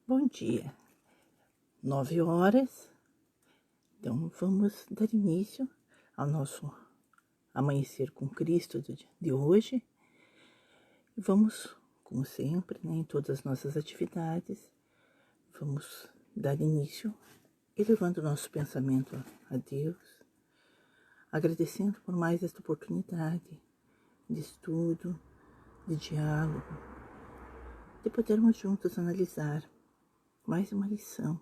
Bom dia, 9 horas, então vamos dar início ao nosso Amanhecer com Cristo de hoje. E vamos, como sempre, em todas as nossas atividades, vamos dar início elevando nosso pensamento a Deus, agradecendo por mais esta oportunidade de estudo, de diálogo, de podermos juntos analisar mais uma lição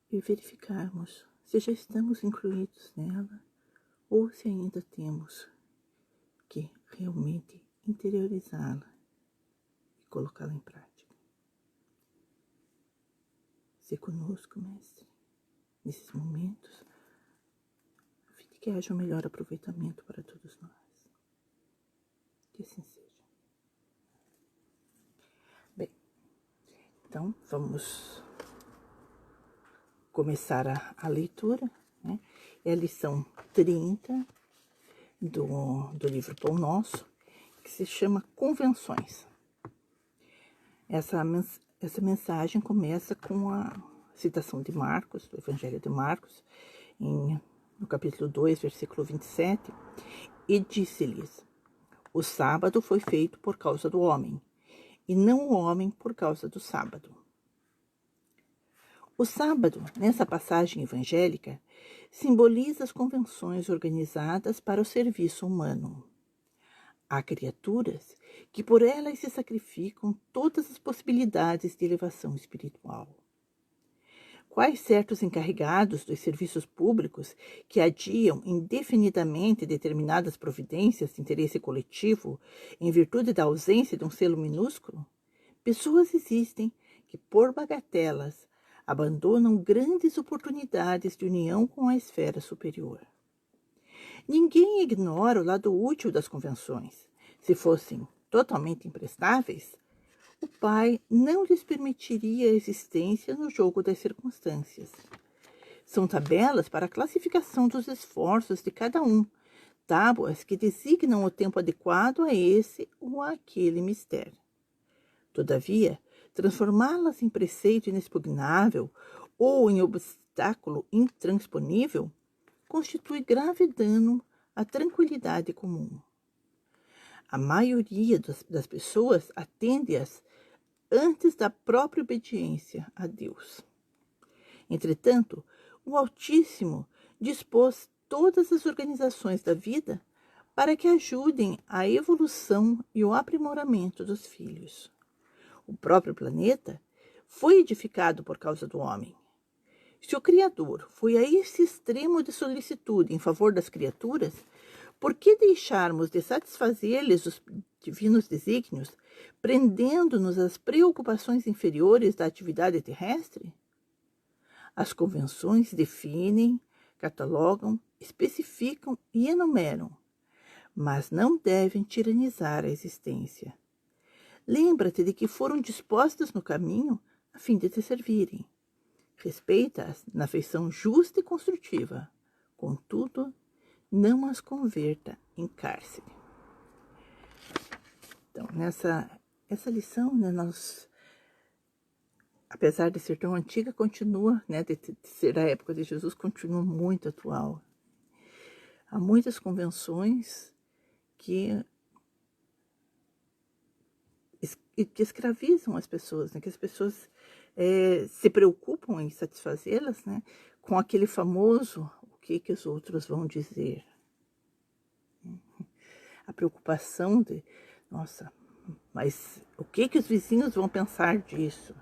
e verificarmos se já estamos incluídos nela ou se ainda temos que realmente interiorizá-la e colocá-la em prática. Se conosco, Mestre, nesses momentos, a fim de que haja um melhor aproveitamento para todos nós. Que assim seja. Bem, então vamos começar a leitura, né? É a lição 30 do livro Pão Nosso, que se chama Convenções. Essa mensagem começa com a citação de Marcos, do Evangelho de Marcos, no capítulo 2, versículo 27, e disse-lhes: o sábado foi feito por causa do homem, e não o homem por causa do sábado. O sábado, nessa passagem evangélica, simboliza as convenções organizadas para o serviço humano. Há criaturas que por elas se sacrificam todas as possibilidades de elevação espiritual. Quais certos encarregados dos serviços públicos que adiam indefinidamente determinadas providências de interesse coletivo em virtude da ausência de um selo minúsculo? Pessoas existem que, por bagatelas, abandonam grandes oportunidades de união com a esfera superior. Ninguém ignora o lado útil das convenções. Se fossem totalmente imprestáveis, o Pai não lhes permitiria a existência no jogo das circunstâncias. São tabelas para a classificação dos esforços de cada um, tábuas que designam o tempo adequado a esse ou àquele mistério. Todavia, transformá-las em preceito inexpugnável ou em obstáculo intransponível constitui grave dano à tranquilidade comum. A maioria das pessoas atende-as antes da própria obediência a Deus. Entretanto, o Altíssimo dispôs todas as organizações da vida para que ajudem a evolução e o aprimoramento dos filhos. O próprio planeta foi edificado por causa do homem. Se o Criador foi a esse extremo de solicitude em favor das criaturas, por que deixarmos de satisfazer-lhes os divinos desígnios, prendendo-nos às preocupações inferiores da atividade terrestre? As convenções definem, catalogam, especificam e enumeram, mas não devem tiranizar a existência. Lembra-te de que foram dispostas no caminho a fim de te servirem. Respeita-as na feição justa e construtiva. Contudo, não as converta em cárcere. Então, essa lição, né, nós, apesar de ser tão antiga, continua, né, de ser da época de Jesus, continua muito atual. Há muitas convenções que escravizam as pessoas, né, que as pessoas se preocupam em satisfazê-las, né, com aquele famoso o que os outros vão dizer. A preocupação de, nossa, mas o que os vizinhos vão pensar disso?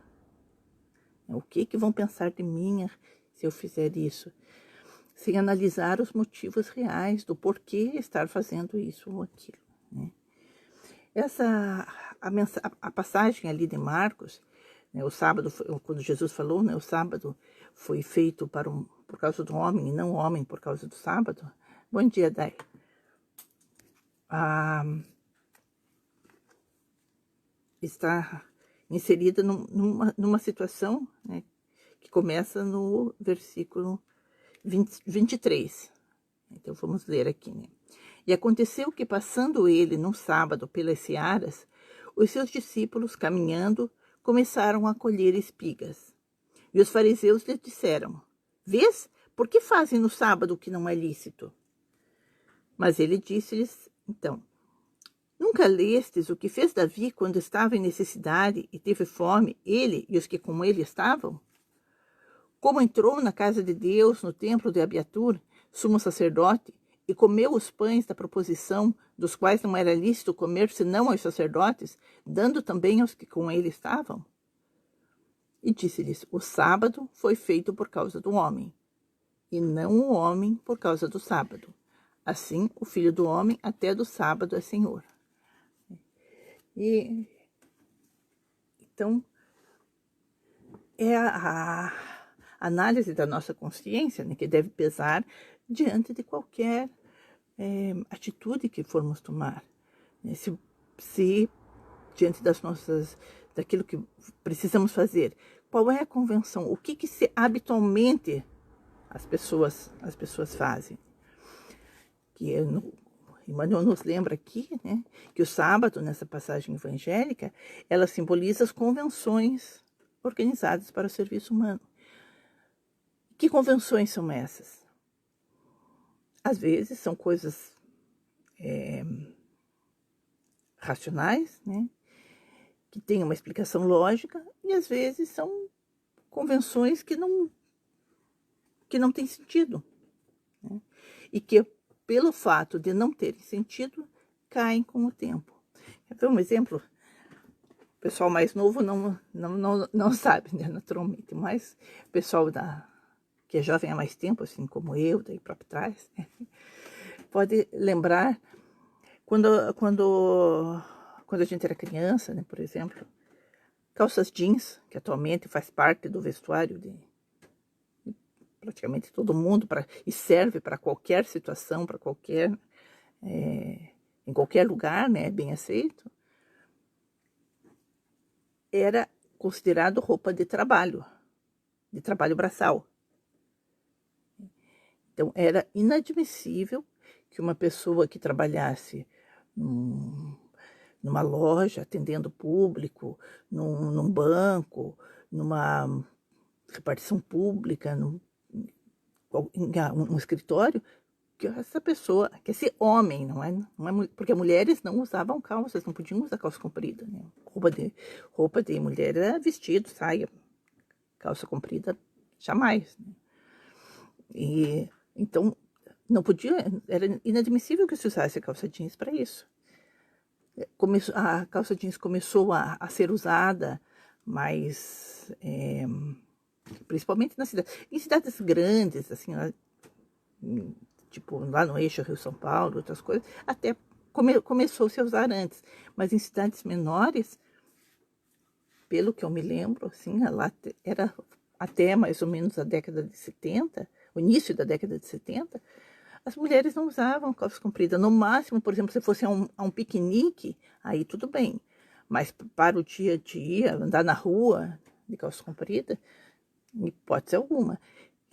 O que vão pensar de mim se eu fizer isso? Sem analisar os motivos reais do porquê estar fazendo isso ou aquilo, né? A passagem ali de Marcos, né, o sábado, quando Jesus falou, né, o sábado foi feito por causa do homem e não o homem por causa do sábado. Bom dia, Dai. Está inserida numa situação, né, que começa no versículo 23. Então, vamos ler aqui, né? E aconteceu que, passando ele num sábado pelas searas, os seus discípulos, caminhando, começaram a colher espigas. E os fariseus lhe disseram: vês, por que fazem no sábado o que não é lícito? Mas ele disse-lhes, então: nunca lestes o que fez Davi quando estava em necessidade e teve fome, ele e os que com ele estavam? Como entrou na casa de Deus, no templo de Abiatur, sumo sacerdote, e comeu os pães da proposição, dos quais não era lícito comer senão aos sacerdotes, dando também aos que com ele estavam? E disse-lhes: o sábado foi feito por causa do homem, e não o homem por causa do sábado. Assim, o Filho do Homem até do sábado é Senhor. E então é a análise da nossa consciência, né, que deve pesar diante de qualquer atitude que formos tomar. Né? Se diante daquilo que precisamos fazer, qual é a convenção? O que habitualmente as pessoas fazem? Que Emmanuel nos lembra aqui, né, que o sábado, nessa passagem evangélica, ela simboliza as convenções organizadas para o serviço humano. Que convenções são essas? Às vezes são coisas racionais, né, que têm uma explicação lógica, e às vezes são convenções que não têm sentido, né, e que, pelo fato de não terem sentido, caem com o tempo. Quer ver um exemplo? O pessoal mais novo não sabe, né, naturalmente, mas o pessoal que é jovem há mais tempo, assim como eu, daí para trás, né, pode lembrar quando a gente era criança, né, por exemplo, calças jeans, que atualmente faz parte do vestuário de praticamente todo mundo, e serve para qualquer situação, para qualquer em qualquer lugar, né, bem aceito, era considerado roupa de trabalho braçal. Então, era inadmissível que uma pessoa que trabalhasse numa loja, atendendo público, num banco, numa repartição pública, um escritório, que essa pessoa, que esse homem, não é porque mulheres não usavam calças, não podiam usar calça comprida, né? Roupa de mulher era vestido, saia, calça comprida, jamais, né? E então não podia, era inadmissível que se usasse a calça jeans para isso. A calça jeans começou a ser usada, mas principalmente em cidades grandes, assim, tipo lá no eixo Rio-São Paulo, outras coisas, até começou-se a usar antes, mas em cidades menores, pelo que eu me lembro, assim, lá era até mais ou menos a década de 70, o início da década de 70, as mulheres não usavam calça comprida. No máximo, por exemplo, se fosse a um piquenique, aí tudo bem. Mas para o dia a dia, andar na rua de calça comprida, em hipótese alguma.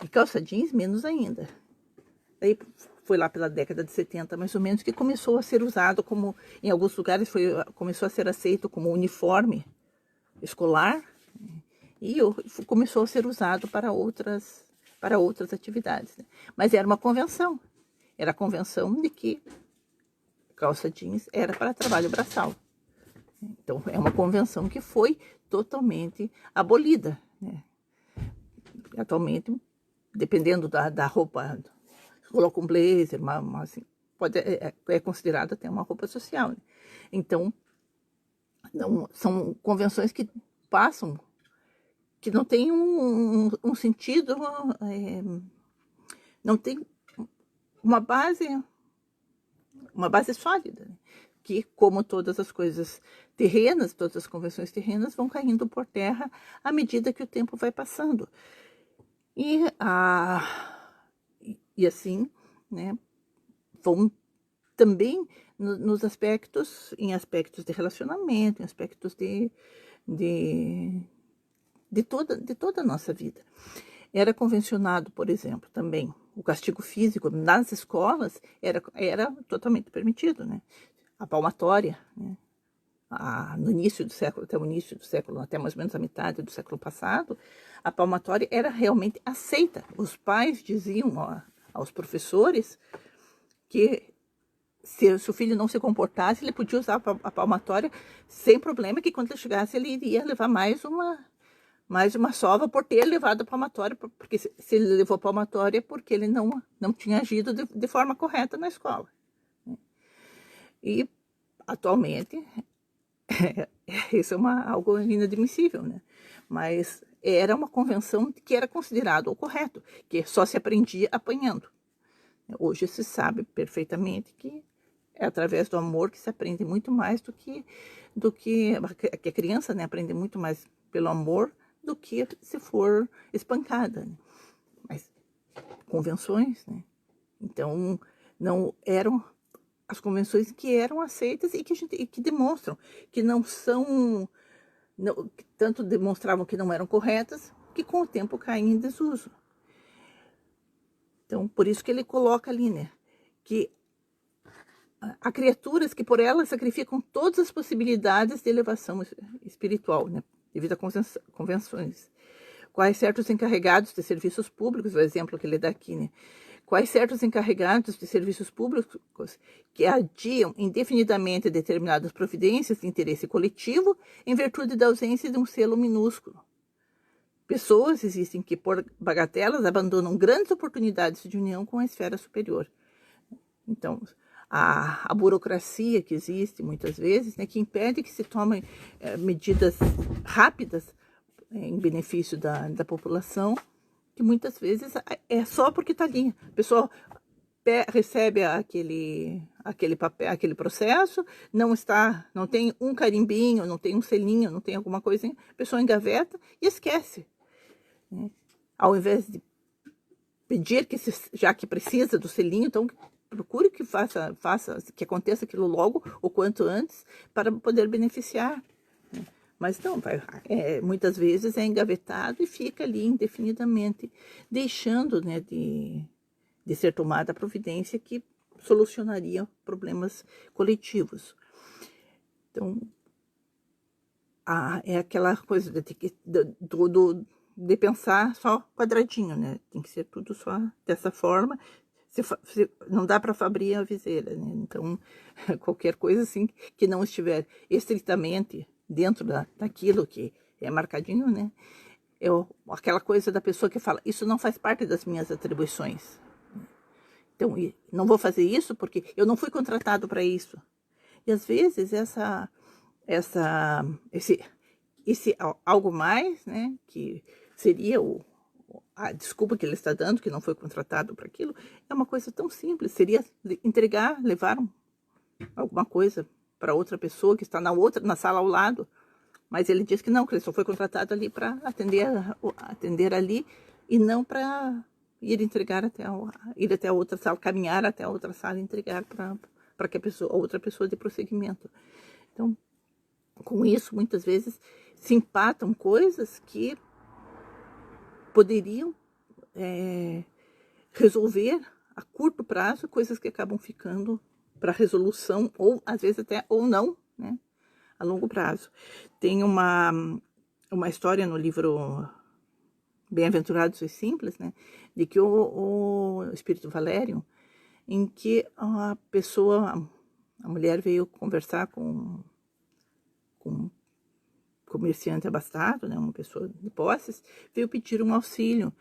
E calça jeans, menos ainda. Aí foi lá pela década de 70, mais ou menos, que começou a ser usado como, em alguns lugares, começou a ser aceito como uniforme escolar, e começou a ser usado para outras atividades. Né? Mas era uma convenção. Era a convenção de que calça jeans era para trabalho braçal. Então, é uma convenção que foi totalmente abolida. Né? Atualmente, dependendo da roupa, coloca um blazer, assim, é considerado até uma roupa social. Né? Então, são convenções que passam, que não tem um sentido, não tem uma base sólida, né? Que, como todas as coisas terrenas, todas as convenções terrenas vão caindo por terra à medida que o tempo vai passando. E assim, né, vão também em aspectos de relacionamento, em aspectos de toda a nossa vida. Era convencionado, por exemplo, também o castigo físico nas escolas era totalmente permitido, né? A palmatória, né? no início do século, até o início do século, até mais ou menos a metade do século passado, a palmatória era realmente aceita. Os pais diziam aos professores que se o filho não se comportasse, ele podia usar a palmatória sem problema, que quando ele chegasse ele iria levar mais uma sova por ter levado a palmatória, porque se ele levou a palmatória é porque ele não tinha agido de forma correta na escola. E atualmente isso é algo inadmissível, né? Mas era uma convenção que era considerado o correto, que só se aprendia apanhando. Hoje se sabe perfeitamente que é através do amor que se aprende muito mais do que a criança, né, aprende muito mais pelo amor do que se for espancada, né? Mas convenções, né? Então não eram as convenções que eram aceitas e que demonstram que não são, que tanto demonstravam que não eram corretas, que com o tempo caem em desuso. Então, por isso que ele coloca ali, né, que há criaturas que por elas sacrificam todas as possibilidades de elevação espiritual, né, devido a convenções. Quais certos encarregados de serviços públicos, o exemplo que ele dá aqui, né, quais certos encarregados de serviços públicos que adiam indefinidamente determinadas providências de interesse coletivo em virtude da ausência de um selo minúsculo. Pessoas existem que, por bagatelas, abandonam grandes oportunidades de união com a esfera superior. Então, a burocracia que existe muitas vezes, né, que impede que se tomem medidas rápidas em benefício da população, que muitas vezes é só porque está ali. A pessoa recebe aquele papel, aquele processo, não tem um carimbinho, não tem um selinho, não tem alguma coisinha, a pessoa engaveta e esquece, né? Ao invés de pedir já que precisa do selinho, então procure que faça que aconteça aquilo logo, o quanto antes, para poder beneficiar. Mas não, muitas vezes é engavetado e fica ali indefinidamente, deixando, né, de ser tomada a providência que solucionaria problemas coletivos. Então, é aquela coisa de pensar só quadradinho, né? Tem que ser tudo só dessa forma. Não dá para abrir a viseira, né? Então, qualquer coisa assim que não estiver estritamente dentro daquilo que é marcadinho, né? Aquela coisa da pessoa que fala, isso não faz parte das minhas atribuições. Então, não vou fazer isso porque eu não fui contratado para isso. E às vezes esse algo mais, né, que seria a desculpa que ele está dando, que não foi contratado para aquilo, é uma coisa tão simples. Seria levar alguma coisa para outra pessoa que está na sala ao lado. Mas ele diz que não, que ele só foi contratado ali para atender ali e não para ir até a outra sala, caminhar até a outra sala e entregar para que a outra pessoa dê prosseguimento. Então, com isso, muitas vezes se empatam coisas que poderiam resolver a curto prazo, coisas que acabam ficando para resolução, ou às vezes até ou não, né, a longo prazo. Tem uma história no livro Bem-aventurados e Simples, né, de que o Espírito Valério, em que a mulher veio conversar com um comerciante abastado, né, uma pessoa de posses, veio pedir um auxílio,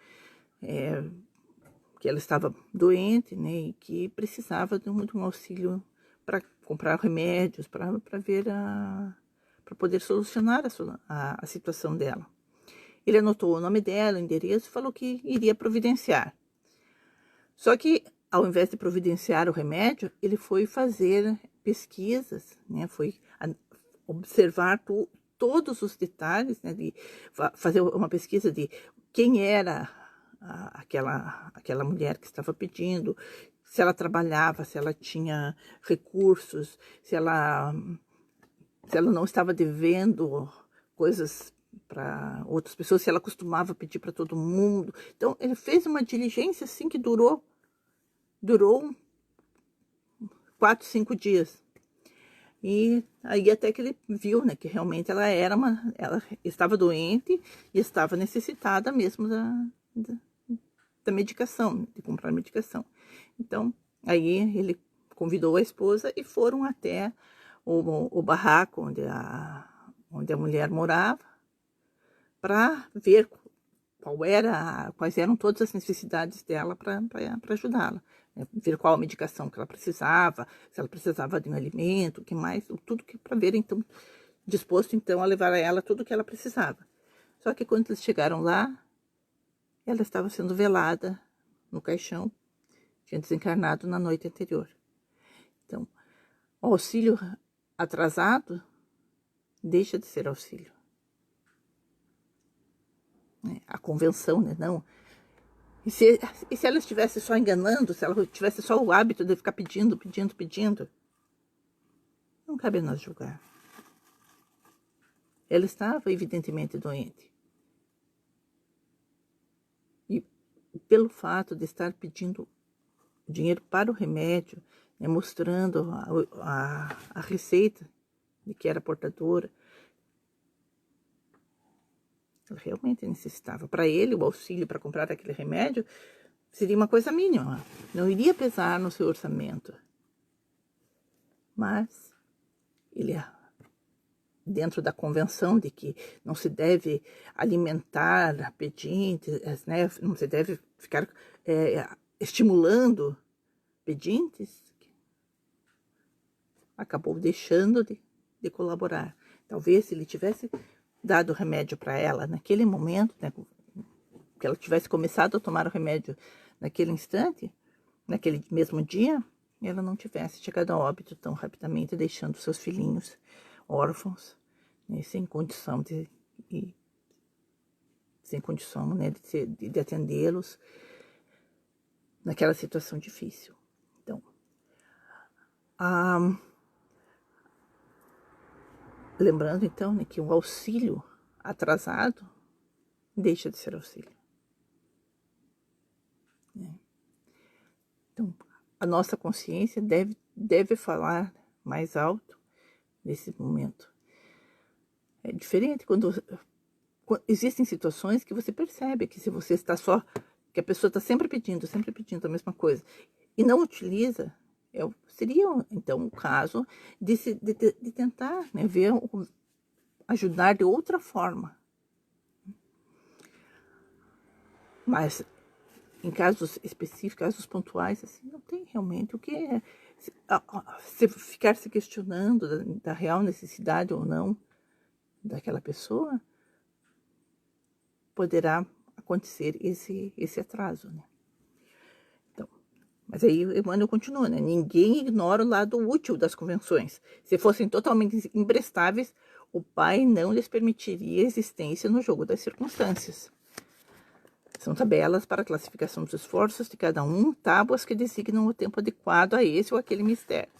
que ela estava doente, né, e que precisava de um auxílio para comprar remédios, para poder solucionar a situação dela. Ele anotou o nome dela, o endereço, e falou que iria providenciar. Só que, ao invés de providenciar o remédio, ele foi fazer pesquisas, né, foi observar todos os detalhes, né, de fazer uma pesquisa de quem era aquela mulher que estava pedindo, se ela trabalhava, se ela tinha recursos, se ela não estava devendo coisas para outras pessoas, se ela costumava pedir para todo mundo. Então, ele fez uma diligência assim que durou 4, 5 dias. E aí até que ele viu, né, que realmente ela estava doente e estava necessitada mesmo da medicação, de comprar medicação. Então, aí ele convidou a esposa e foram até o barraco onde a mulher morava para ver quais eram todas as necessidades dela para ajudá-la. Ver qual a medicação que ela precisava, se ela precisava de um alimento, o que mais, tudo que para ver, então, disposto então a levar a ela tudo o que ela precisava. Só que quando eles chegaram lá, ela estava sendo velada no caixão, tinha desencarnado na noite anterior. Então, o auxílio atrasado deixa de ser auxílio. A convenção, né? Não. E se ela estivesse só enganando, se ela tivesse só o hábito de ficar pedindo, não cabe a nós julgar. Ela estava evidentemente doente. E pelo fato de estar pedindo dinheiro para o remédio, né, mostrando a receita de que era portadora, ela realmente necessitava. Para ele, o auxílio para comprar aquele remédio seria uma coisa mínima, não iria pesar no seu orçamento. Mas ele, dentro da convenção de que não se deve alimentar pedintes, né, não se deve ficar estimulando pedintes, acabou deixando de colaborar. Talvez se ele tivesse dado o remédio para ela naquele momento, né, que ela tivesse começado a tomar o remédio naquele instante, naquele mesmo dia, ela não tivesse chegado a óbito tão rapidamente, deixando seus filhinhos órfãos, né, sem condição né, de atendê-los naquela situação difícil. Então, lembrando então, né, que o auxílio atrasado deixa de ser auxílio. Então, a nossa consciência deve falar mais alto nesse momento. É diferente quando existem situações que você percebe que se você está só, que a pessoa está sempre pedindo a mesma coisa e não utiliza, seria então o caso de tentar, né, ajudar de outra forma. Mas em casos específicos, casos pontuais, assim, não tem realmente o que se ficar se questionando da real necessidade ou não daquela pessoa, poderá acontecer esse atraso, né? Então, mas aí Emmanuel continua, né? Ninguém ignora o lado útil das convenções. Se fossem totalmente imprestáveis, o Pai não lhes permitiria existência no jogo das circunstâncias. São tabelas para a classificação dos esforços de cada um, tábuas que designam o tempo adequado a esse ou aquele mistério.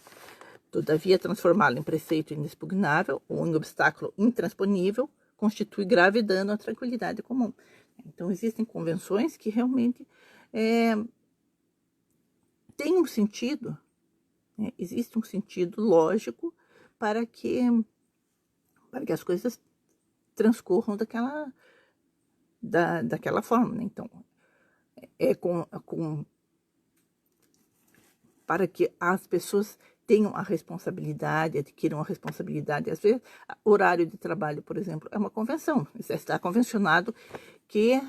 Todavia, transformá-lo em preceito inexpugnável ou em obstáculo intransponível constitui grave dano à tranquilidade comum. Então, existem convenções que realmente têm um sentido, né? Existe um sentido lógico para que as coisas transcorram daquela forma, né? Então, para que as pessoas tenham a responsabilidade, adquiram a responsabilidade. Às vezes, horário de trabalho, por exemplo, é uma convenção. Está convencionado que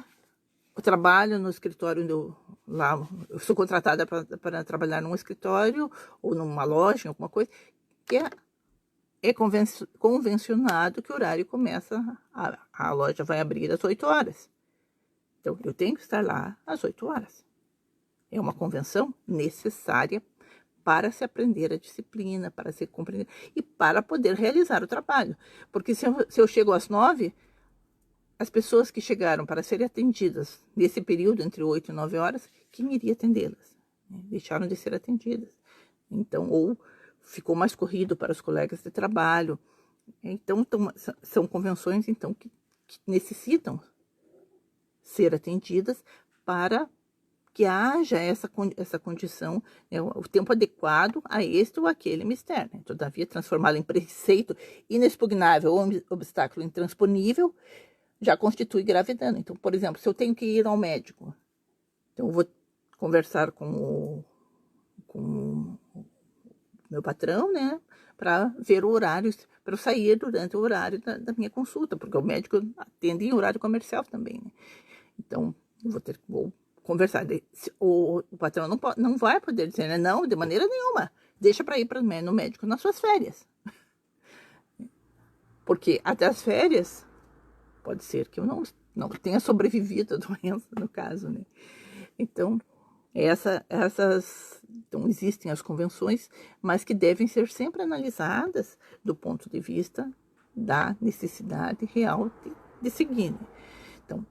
eu trabalho no escritório eu sou contratada para trabalhar num escritório ou numa loja, alguma coisa, que é convencionado que o horário começa, a loja vai abrir às 8 horas. Então, eu tenho que estar lá às 8 horas. É uma convenção necessária para se aprender a disciplina, para se compreender e para poder realizar o trabalho. Porque se eu chego às 9, as pessoas que chegaram para serem atendidas nesse período entre 8 e 9 horas, quem iria atendê-las? Deixaram de ser atendidas. Então, ou ficou mais corrido para os colegas de trabalho. Então, são convenções então, que necessitam ser atendidas para que haja essa condição, né, o tempo adequado a este ou aquele mistério. Né? Todavia, transformá-lo em preceito inexpugnável ou obstáculo intransponível já constitui grave dano. Então, por exemplo, se eu tenho que ir ao médico, então eu vou conversar com o meu patrão, né, para ver o horário, para eu sair durante o horário da minha consulta, porque o médico atende em horário comercial também, né? Então, eu vou conversar. O patrão não vai poder dizer, né, não, de maneira nenhuma, deixa para ir no médico nas suas férias. Porque até as férias, pode ser que eu não tenha sobrevivido à doença, no caso, né? Então, então, existem as convenções, mas que devem ser sempre analisadas do ponto de vista da necessidade real de seguir. Né? Então,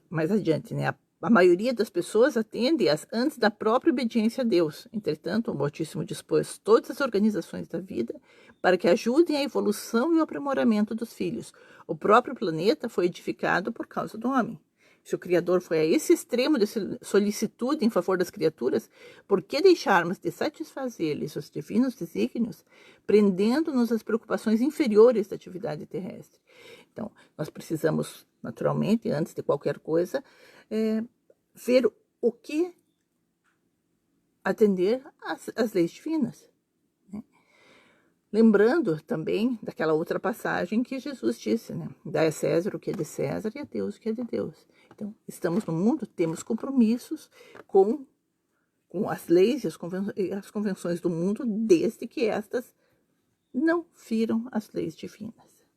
mais adiante, né? A maioria das pessoas atende-as antes da própria obediência a Deus. Entretanto, o Altíssimo dispôs todas as organizações da vida para que ajudem a evolução e o aprimoramento dos filhos. O próprio planeta foi edificado por causa do homem. Se o Criador foi a esse extremo de solicitude em favor das criaturas, por que deixarmos de satisfazer-lhes os divinos desígnios, prendendo-nos às preocupações inferiores da atividade terrestre? Então, nós precisamos, naturalmente, antes de qualquer coisa, ver o que atender às leis divinas. Né? Lembrando também daquela outra passagem que Jesus disse, né? Dai a César o que é de César e a Deus o que é de Deus. Então, estamos no mundo, temos compromissos com as leis e as convenções do mundo, desde que estas não firam as leis divinas.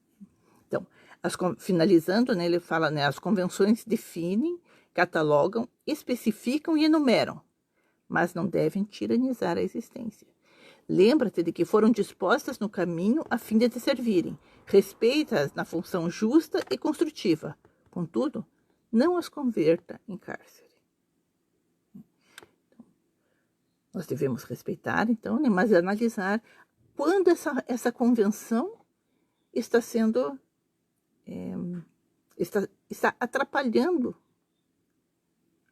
Então, finalizando, né, ele fala, né, as convenções definem, catalogam, especificam e enumeram, mas não devem tiranizar a existência. Lembra-te de que foram dispostas no caminho a fim de te servirem. Respeita-as na função justa e construtiva. Contudo, não as converta em cárcere. Nós devemos respeitar, então, né, mas analisar quando essa convenção está sendo... está atrapalhando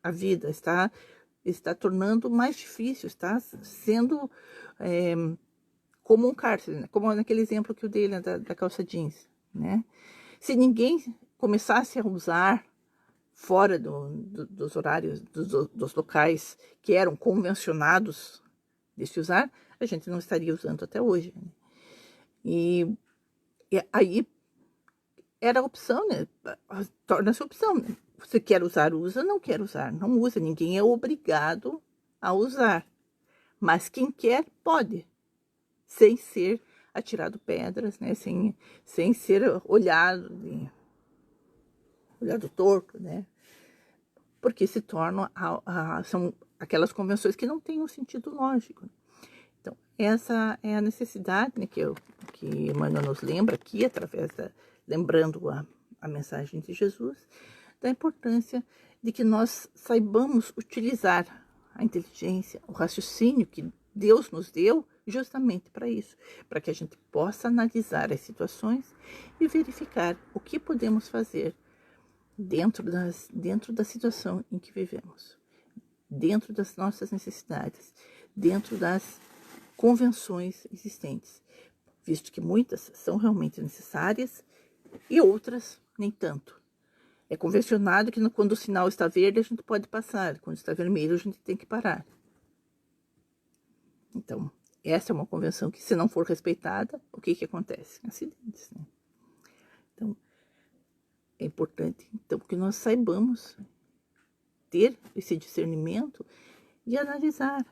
a vida, está tornando mais difícil, está sendo como um cárcere, né? Como naquele exemplo que eu dei, né, da calça jeans. Né? Se ninguém começasse a usar fora dos horários, dos locais que eram convencionados de se usar, a gente não estaria usando até hoje. Né? E aí era a opção, né? Torna-se opção. Né? Você quer usar, usa, não quer usar, não usa. Ninguém é obrigado a usar. Mas quem quer, pode. Sem ser atirado pedras, né? Sem ser olhado torto, né? Porque se tornam, são aquelas convenções que não têm um sentido lógico. Então, essa é a necessidade, né, que Emmanuel nos lembra aqui, lembrando a mensagem de Jesus, da importância de que nós saibamos utilizar a inteligência, o raciocínio que Deus nos deu justamente para isso, para que a gente possa analisar as situações e verificar o que podemos fazer dentro da situação em que vivemos, dentro das nossas necessidades, dentro das convenções existentes, visto que muitas são realmente necessárias e outras nem tanto. É convencionado que quando o sinal está verde a gente pode passar, quando está vermelho a gente tem que parar. Então, essa é uma convenção que, se não for respeitada, o que acontece? Acidentes, né? Então, é importante então, que nós saibamos ter esse discernimento e analisar,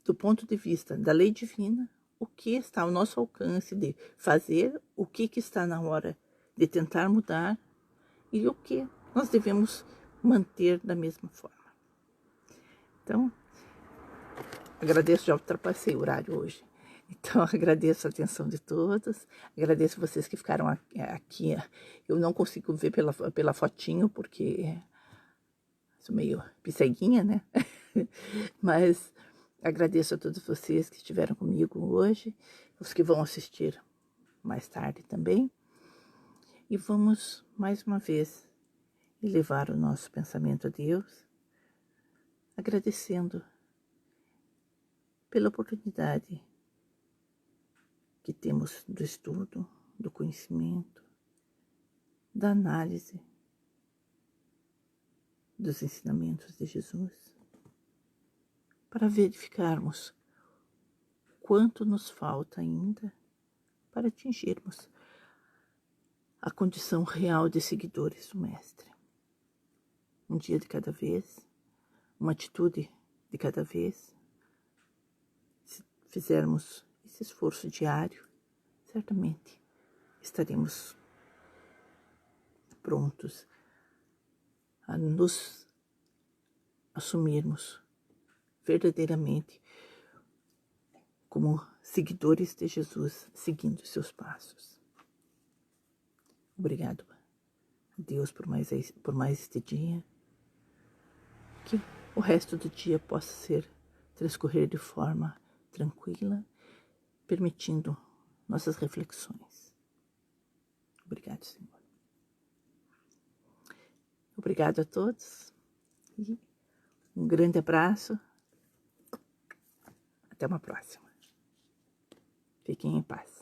do ponto de vista da lei divina, o que está ao nosso alcance de fazer, o que está na hora de tentar mudar e o que nós devemos manter da mesma forma. Então, agradeço, já ultrapassei o horário hoje. Então, agradeço a atenção de todos, agradeço vocês que ficaram aqui. Eu não consigo ver pela fotinho, porque sou meio pisseguinha, né? Mas agradeço a todos vocês que estiveram comigo hoje, os que vão assistir mais tarde também. E vamos, mais uma vez, elevar o nosso pensamento a Deus, agradecendo pela oportunidade que temos do estudo, do conhecimento, da análise dos ensinamentos de Jesus, para verificarmos quanto nos falta ainda para atingirmos a condição real de seguidores do Mestre. Um dia de cada vez, uma atitude de cada vez. Se fizermos esse esforço diário, certamente estaremos prontos a nos assumirmos verdadeiramente como seguidores de Jesus, seguindo seus passos. Obrigado a Deus por mais este dia. Que o resto do dia possa transcorrer de forma tranquila, permitindo nossas reflexões. Obrigado, Senhor. Obrigado a todos e um grande abraço. Até uma próxima. Fiquem em paz.